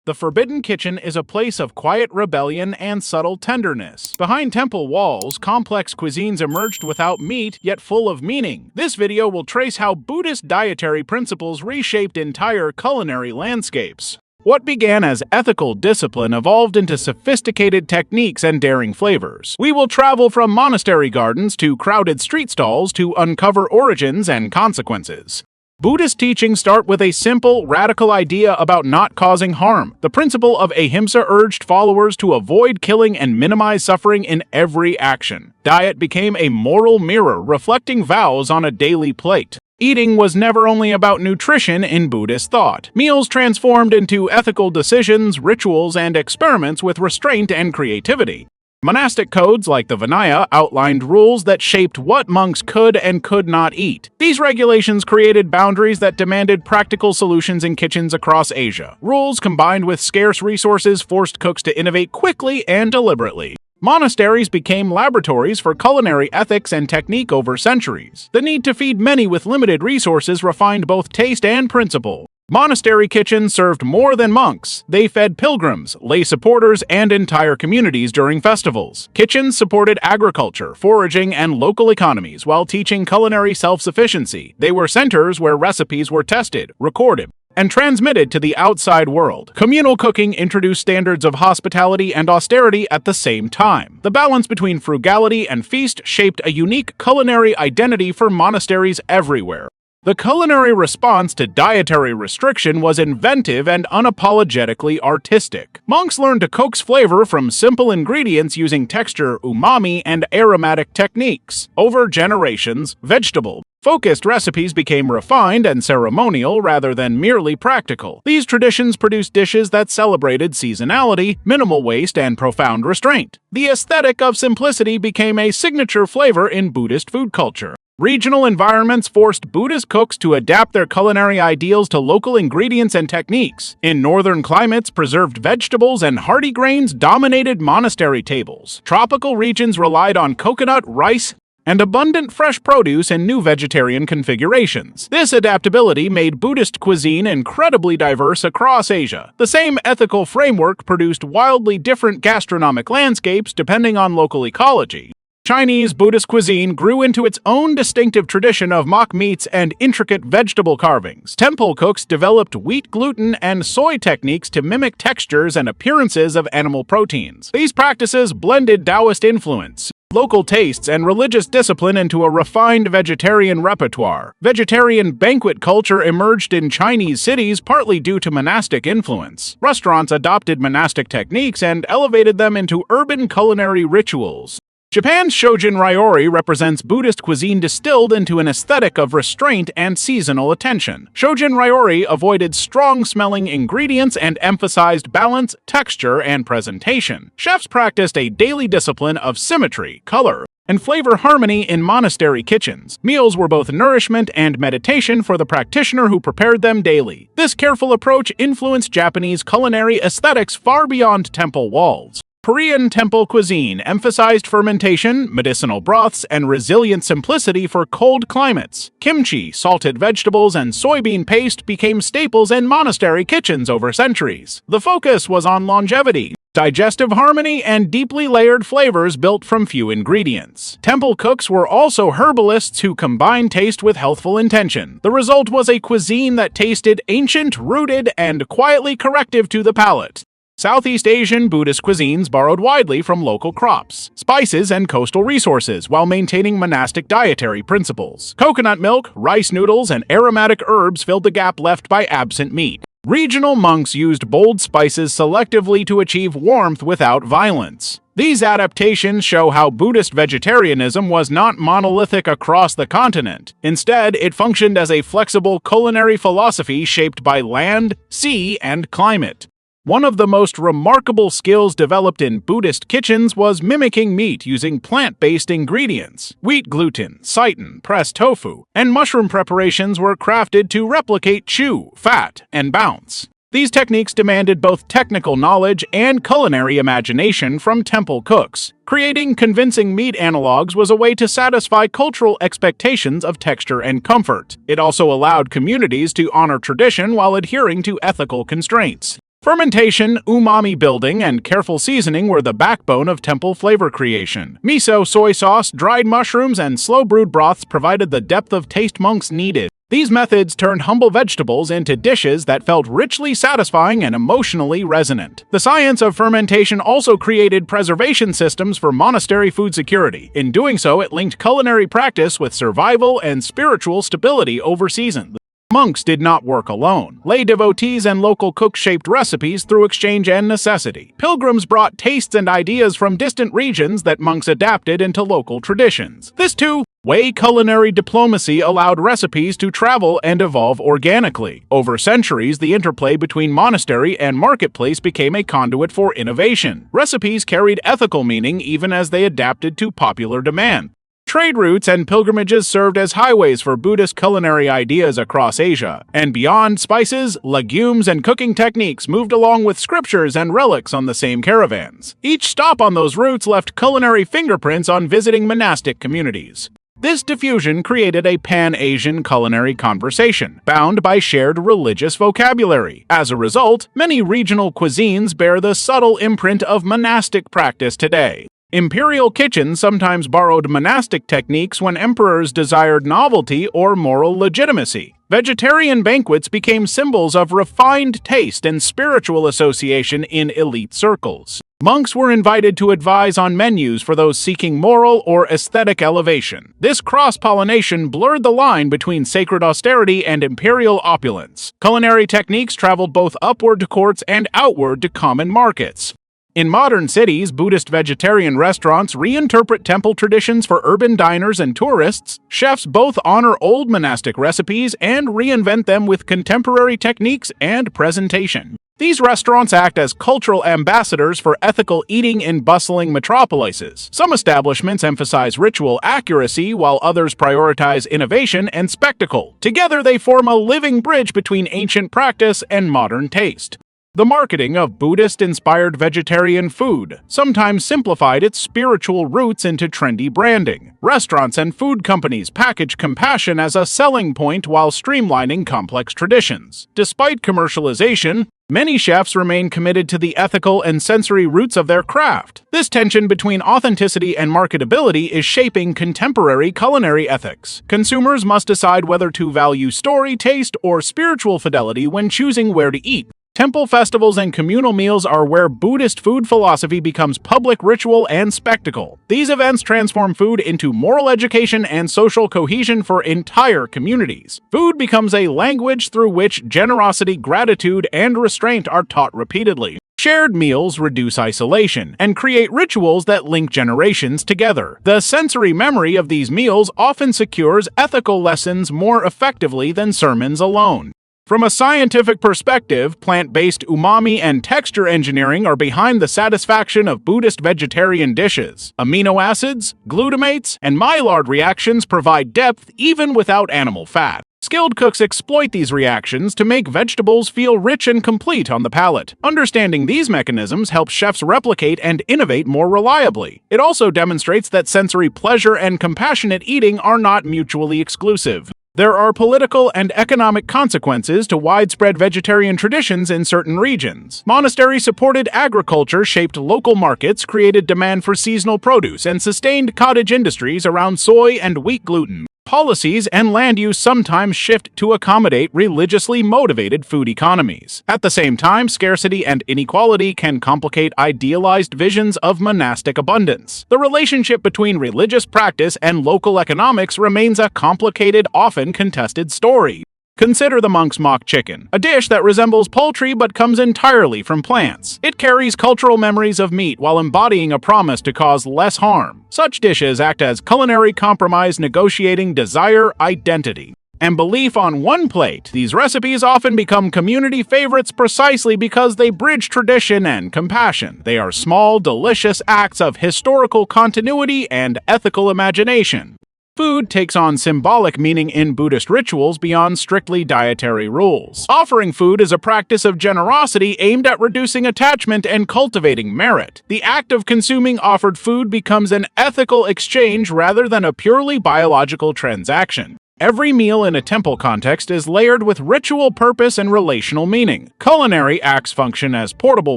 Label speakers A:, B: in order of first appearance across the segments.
A: The Forbidden Kitchen is a place of quiet rebellion and subtle tenderness. Behind temple walls, complex cuisines emerged without meat, yet full of meaning. This video will trace how Buddhist dietary principles reshaped entire culinary landscapes. What began as ethical discipline evolved into sophisticated techniques and daring flavors. We will travel from monastery gardens to crowded street stalls to uncover origins and consequences. Buddhist teachings start with a simple, radical idea about not causing harm. The principle of ahimsa urged followers to avoid killing and minimize suffering in every action. Diet became a moral mirror, reflecting vows on a daily plate. Eating was never only about nutrition in Buddhist thought. Meals transformed into ethical decisions, rituals, and experiments with restraint and creativity. Monastic codes like the Vinaya outlined rules that shaped what monks could and could not eat. These regulations created boundaries that demanded practical solutions in kitchens across Asia. Rules combined with scarce resources forced cooks to innovate quickly and deliberately. Monasteries became laboratories for culinary ethics and technique over centuries. The need to feed many with limited resources refined both taste and principle. Monastery kitchens served more than monks. They fed pilgrims, lay supporters, and entire communities during festivals. Kitchens supported agriculture, foraging, and local economies while teaching culinary self-sufficiency. They were centers where recipes were tested, recorded, and transmitted to the outside world. Communal cooking introduced standards of hospitality and austerity at the same time. The balance between frugality and feast shaped a unique culinary identity for monasteries everywhere. The culinary response to dietary restriction was inventive and unapologetically artistic. Monks learned to coax flavor from simple ingredients using texture, umami, and aromatic techniques. Over generations, vegetable-focused recipes became refined and ceremonial rather than merely practical. These traditions produced dishes that celebrated seasonality, minimal waste, and profound restraint. The aesthetic of simplicity became a signature flavor in Buddhist food culture. Regional environments forced Buddhist cooks to adapt their culinary ideals to local ingredients and techniques. In northern climates, preserved vegetables and hearty grains dominated monastery tables. Tropical regions relied on coconut, rice, and abundant fresh produce in new vegetarian configurations. This adaptability made Buddhist cuisine incredibly diverse across Asia. The same ethical framework produced wildly different gastronomic landscapes depending on local ecology. Chinese Buddhist cuisine grew into its own distinctive tradition of mock meats and intricate vegetable carvings. Temple cooks developed wheat gluten and soy techniques to mimic textures and appearances of animal proteins. These practices blended Taoist influence, local tastes, and religious discipline into a refined vegetarian repertoire. Vegetarian banquet culture emerged in Chinese cities partly due to monastic influence. Restaurants adopted monastic techniques and elevated them into urban culinary rituals. Japan's Shojin Ryori represents Buddhist cuisine distilled into an aesthetic of restraint and seasonal attention. Shojin Ryori avoided strong-smelling ingredients and emphasized balance, texture, and presentation. Chefs practiced a daily discipline of symmetry, color, and flavor harmony in monastery kitchens. Meals were both nourishment and meditation for the practitioner who prepared them daily. This careful approach influenced Japanese culinary aesthetics far beyond temple walls. Korean temple cuisine emphasized fermentation, medicinal broths, and resilient simplicity for cold climates. Kimchi, salted vegetables, and soybean paste became staples in monastery kitchens over centuries. The focus was on longevity, digestive harmony, and deeply layered flavors built from few ingredients. Temple cooks were also herbalists who combined taste with healthful intention. The result was a cuisine that tasted ancient, rooted, and quietly corrective to the palate. Southeast Asian Buddhist cuisines borrowed widely from local crops, spices, and coastal resources while maintaining monastic dietary principles. Coconut milk, rice noodles, and aromatic herbs filled the gap left by absent meat. Regional monks used bold spices selectively to achieve warmth without violence. These adaptations show how Buddhist vegetarianism was not monolithic across the continent. Instead, it functioned as a flexible culinary philosophy shaped by land, sea, and climate. One of the most remarkable skills developed in Buddhist kitchens was mimicking meat using plant-based ingredients. Wheat gluten, seitan, pressed tofu, and mushroom preparations were crafted to replicate chew, fat, and bounce. These techniques demanded both technical knowledge and culinary imagination from temple cooks. Creating convincing meat analogs was a way to satisfy cultural expectations of texture and comfort. It also allowed communities to honor tradition while adhering to ethical constraints. Fermentation, umami building, and careful seasoning were the backbone of temple flavor creation. Miso, soy sauce, dried mushrooms, and slow-brewed broths provided the depth of taste monks needed. These methods turned humble vegetables into dishes that felt richly satisfying and emotionally resonant. The science of fermentation also created preservation systems for monastery food security. In doing so, it linked culinary practice with survival and spiritual stability over seasons. Monks did not work alone. Lay devotees and local cooks shaped recipes through exchange and necessity. Pilgrims brought tastes and ideas from distant regions that monks adapted into local traditions. This two-way culinary diplomacy allowed recipes to travel and evolve organically. Over centuries, the interplay between monastery and marketplace became a conduit for innovation. Recipes carried ethical meaning even as they adapted to popular demand. Trade routes and pilgrimages served as highways for Buddhist culinary ideas across Asia, and beyond, spices, legumes, and cooking techniques moved along with scriptures and relics on the same caravans. Each stop on those routes left culinary fingerprints on visiting monastic communities. This diffusion created a pan-Asian culinary conversation, bound by shared religious vocabulary. As a result, many regional cuisines bear the subtle imprint of monastic practice today. Imperial kitchens sometimes borrowed monastic techniques when emperors desired novelty or moral legitimacy. Vegetarian banquets became symbols of refined taste and spiritual association in elite circles. Monks were invited to advise on menus for those seeking moral or aesthetic elevation. This cross-pollination blurred the line between sacred austerity and imperial opulence. Culinary techniques traveled both upward to courts and outward to common markets. In modern cities, Buddhist vegetarian restaurants reinterpret temple traditions for urban diners and tourists. Chefs both honor old monastic recipes and reinvent them with contemporary techniques and presentation. These restaurants act as cultural ambassadors for ethical eating in bustling metropolises. Some establishments emphasize ritual accuracy, while others prioritize innovation and spectacle. Together, they form a living bridge between ancient practice and modern taste. The marketing of Buddhist-inspired vegetarian food sometimes simplified its spiritual roots into trendy branding. Restaurants and food companies package compassion as a selling point while streamlining complex traditions. Despite commercialization, many chefs remain committed to the ethical and sensory roots of their craft. This tension between authenticity and marketability is shaping contemporary culinary ethics. Consumers must decide whether to value story, taste, or spiritual fidelity when choosing where to eat. Temple festivals and communal meals are where Buddhist food philosophy becomes public ritual and spectacle. These events transform food into moral education and social cohesion for entire communities. Food becomes a language through which generosity, gratitude, and restraint are taught repeatedly. Shared meals reduce isolation and create rituals that link generations together. The sensory memory of these meals often secures ethical lessons more effectively than sermons alone. From a scientific perspective, plant-based umami and texture engineering are behind the satisfaction of Buddhist vegetarian dishes. Amino acids, glutamates, and Maillard reactions provide depth even without animal fat. Skilled cooks exploit these reactions to make vegetables feel rich and complete on the palate. Understanding these mechanisms helps chefs replicate and innovate more reliably. It also demonstrates that sensory pleasure and compassionate eating are not mutually exclusive. There are political and economic consequences to widespread vegetarian traditions in certain regions. Monastery-supported agriculture shaped local markets, created demand for seasonal produce, and sustained cottage industries around soy and wheat gluten. Policies and land use sometimes shift to accommodate religiously motivated food economies. At the same time, scarcity and inequality can complicate idealized visions of monastic abundance. The relationship between religious practice and local economics remains a complicated, often contested story. Consider the monk's mock chicken, a dish that resembles poultry but comes entirely from plants. It carries cultural memories of meat while embodying a promise to cause less harm. Such dishes act as culinary compromise negotiating desire, identity, and belief on one plate. These recipes often become community favorites precisely because they bridge tradition and compassion. They are small, delicious acts of historical continuity and ethical imagination. Food takes on symbolic meaning in Buddhist rituals beyond strictly dietary rules. Offering food is a practice of generosity aimed at reducing attachment and cultivating merit. The act of consuming offered food becomes an ethical exchange rather than a purely biological transaction. Every meal in a temple context is layered with ritual purpose and relational meaning. Culinary acts function as portable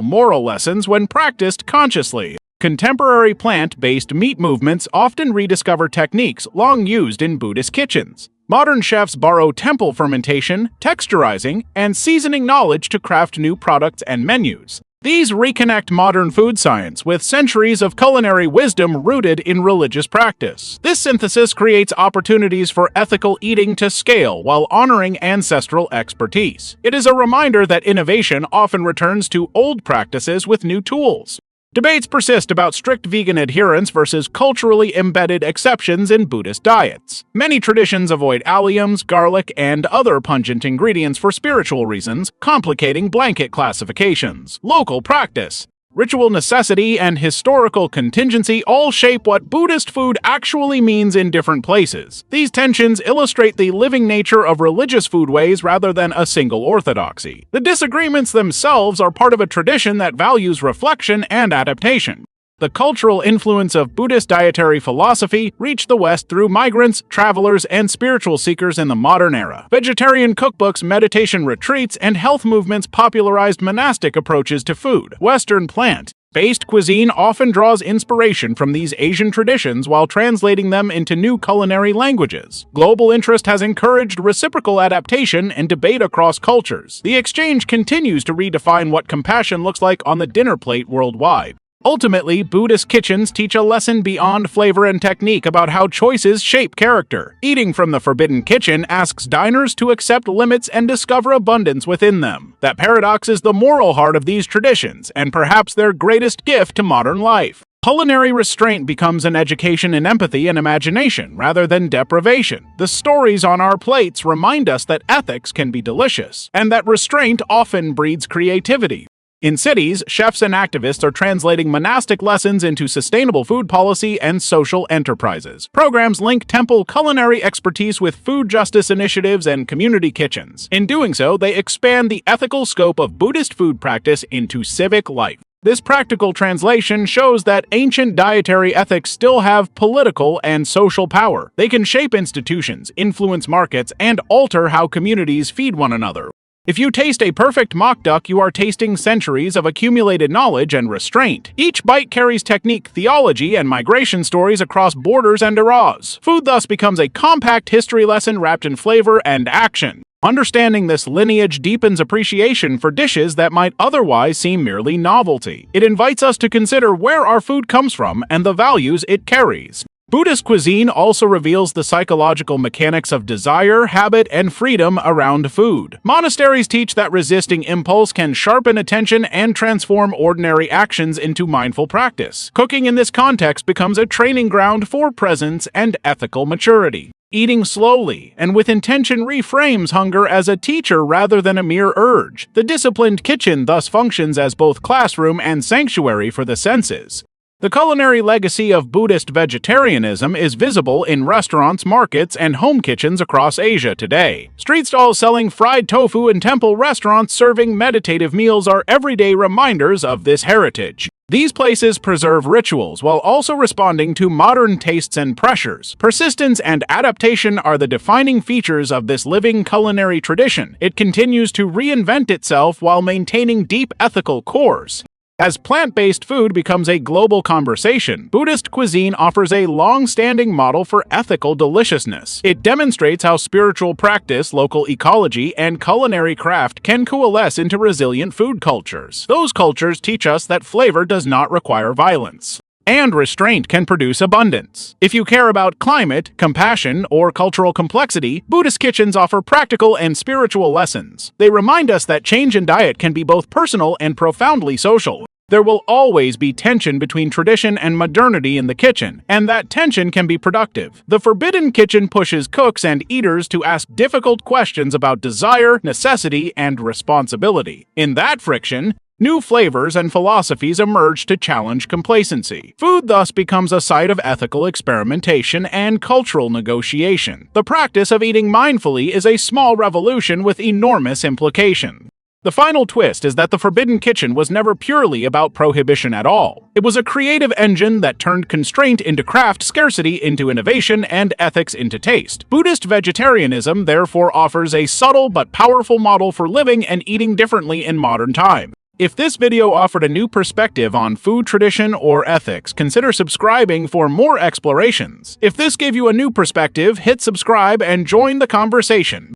A: moral lessons when practiced consciously. Contemporary plant-based meat movements often rediscover techniques long used in Buddhist kitchens. Modern chefs borrow temple fermentation, texturizing, and seasoning knowledge to craft new products and menus. These reconnect modern food science with centuries of culinary wisdom rooted in religious practice. This synthesis creates opportunities for ethical eating to scale while honoring ancestral expertise. It is a reminder that innovation often returns to old practices with new tools. Debates persist about strict vegan adherence versus culturally embedded exceptions in Buddhist diets. Many traditions avoid alliums, garlic, and other pungent ingredients for spiritual reasons, complicating blanket classifications. Local practice, ritual necessity, and historical contingency all shape what Buddhist food actually means in different places. These tensions illustrate the living nature of religious foodways rather than a single orthodoxy. The disagreements themselves are part of a tradition that values reflection and adaptation. The cultural influence of Buddhist dietary philosophy reached the West through migrants, travelers, and spiritual seekers in the modern era. Vegetarian cookbooks, meditation retreats, and health movements popularized monastic approaches to food. Western plant-based cuisine often draws inspiration from these Asian traditions while translating them into new culinary languages. Global interest has encouraged reciprocal adaptation and debate across cultures. The exchange continues to redefine what compassion looks like on the dinner plate worldwide. Ultimately, Buddhist kitchens teach a lesson beyond flavor and technique about how choices shape character. Eating from the Forbidden Kitchen asks diners to accept limits and discover abundance within them. That paradox is the moral heart of these traditions, and perhaps their greatest gift to modern life. Culinary restraint becomes an education in empathy and imagination rather than deprivation. The stories on our plates remind us that ethics can be delicious, and that restraint often breeds creativity. In cities, chefs and activists are translating monastic lessons into sustainable food policy and social enterprises. Programs link temple culinary expertise with food justice initiatives and community kitchens. In doing so, they expand the ethical scope of Buddhist food practice into civic life. This practical translation shows that ancient dietary ethics still have political and social power. They can shape institutions, influence markets, and alter how communities feed one another. If you taste a perfect mock duck, you are tasting centuries of accumulated knowledge and restraint. Each bite carries technique, theology, and migration stories across borders and eras. Food thus becomes a compact history lesson wrapped in flavor and action. Understanding this lineage deepens appreciation for dishes that might otherwise seem merely novelty. It invites us to consider where our food comes from and the values it carries. Buddhist cuisine also reveals the psychological mechanics of desire, habit, and freedom around food. Monasteries teach that resisting impulse can sharpen attention and transform ordinary actions into mindful practice. Cooking in this context becomes a training ground for presence and ethical maturity. Eating slowly and with intention reframes hunger as a teacher rather than a mere urge. The disciplined kitchen thus functions as both classroom and sanctuary for the senses. The culinary legacy of Buddhist vegetarianism is visible in restaurants, markets, and home kitchens across Asia today. Street stalls selling fried tofu and temple restaurants serving meditative meals are everyday reminders of this heritage. These places preserve rituals while also responding to modern tastes and pressures. Persistence and adaptation are the defining features of this living culinary tradition. It continues to reinvent itself while maintaining deep ethical cores. As plant-based food becomes a global conversation, Buddhist cuisine offers a long-standing model for ethical deliciousness. It demonstrates how spiritual practice, local ecology, and culinary craft can coalesce into resilient food cultures. Those cultures teach us that flavor does not require violence, and restraint can produce abundance. If you care about climate, compassion, or cultural complexity, Buddhist kitchens offer practical and spiritual lessons. They remind us that change in diet can be both personal and profoundly social. There will always be tension between tradition and modernity in the kitchen, and that tension can be productive. The Forbidden Kitchen pushes cooks and eaters to ask difficult questions about desire, necessity, and responsibility. In that friction, new flavors and philosophies emerge to challenge complacency. Food thus becomes a site of ethical experimentation and cultural negotiation. The practice of eating mindfully is a small revolution with enormous implication. The final twist is that the Forbidden Kitchen was never purely about prohibition at all. It was a creative engine that turned constraint into craft, scarcity into innovation, and ethics into taste. Buddhist vegetarianism therefore offers a subtle but powerful model for living and eating differently in modern times. If this video offered a new perspective on food tradition or ethics, consider subscribing for more explorations. If this gave you a new perspective, hit subscribe and join the conversation.